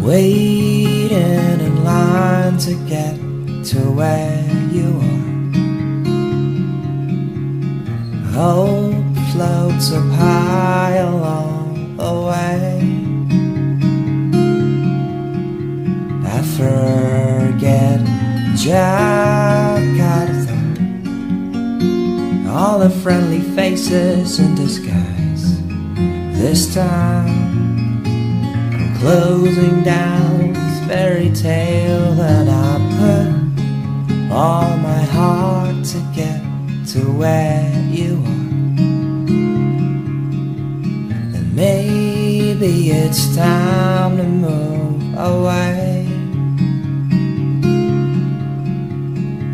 waiting in line to get to where you are. Hope floats up high along the way. I forget Jakarta, all the friendly faces in disguise. This time I'm closing down this fairy tale that I put all my heart to get to where you are. And maybe it's time to move away.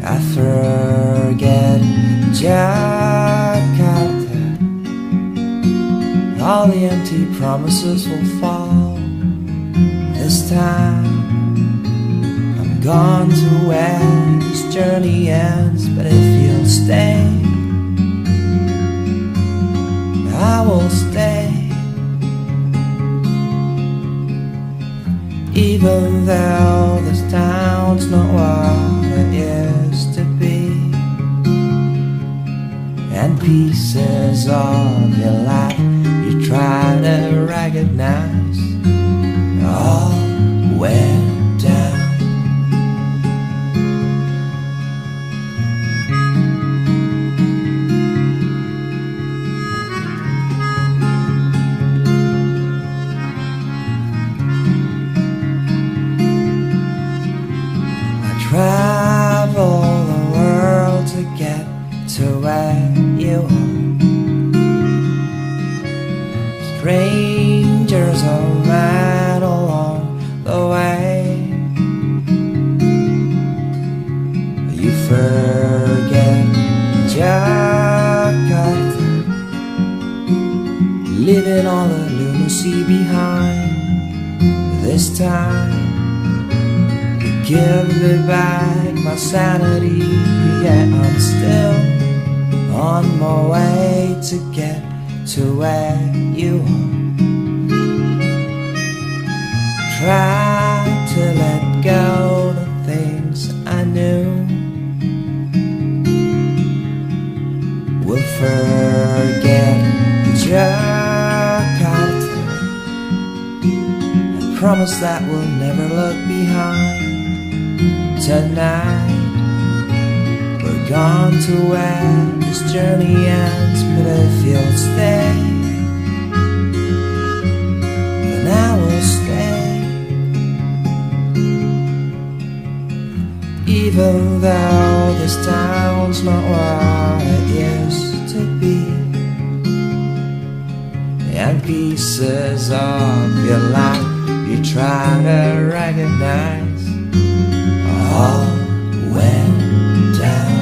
I forget Jakarta, all the empty promises will fall. This time I'm gone to where this journey ends. But if you'll stay, I will stay. Even though this town's not what it used to be, and pieces of your life you try to recognize all went down. Travel the world to get to where you are. Strangers are met along the way. You forget Jakarta, leaving all the lunacy behind. This time give me back my sanity. Yeah, I'm still on my way to get to where you are. Try to let go the things I knew. We'll forget Jakarta. I promise that we'll never look behind. Tonight we're gone to where this journey ends. But if you'll stay, then I will stay. Even though this town's not what it used to be, and pieces of your life you try to recognize all went down.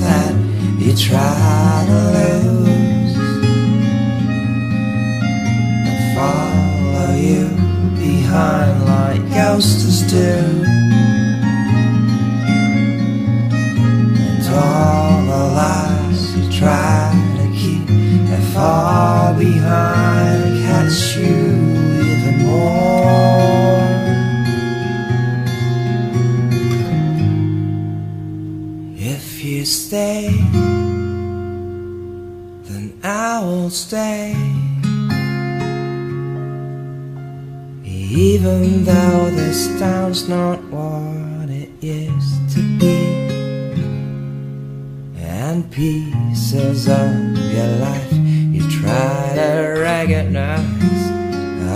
That you try to lose and follow you behind like ghosts do, and all the lies you try to keep and far behind catch you even more. If you stay, then I will stay. Even though this town's not what it used to be, and pieces of your life you try to recognize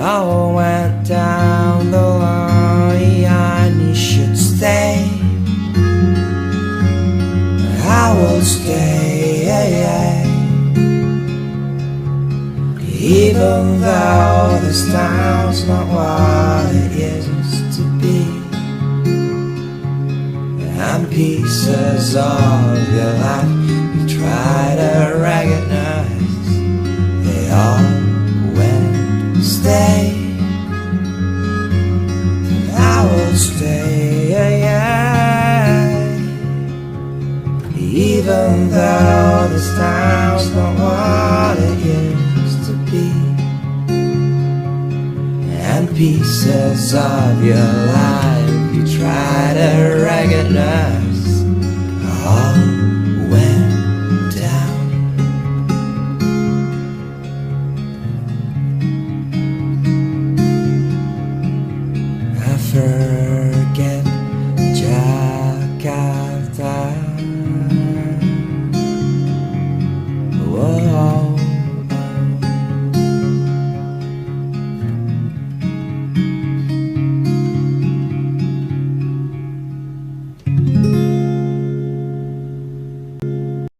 all went down the line. You should stay, and pieces of your life you try to recognize. They all went to stay. I will stay, even though this time's not what it used to be, and pieces of your life you try to recognize.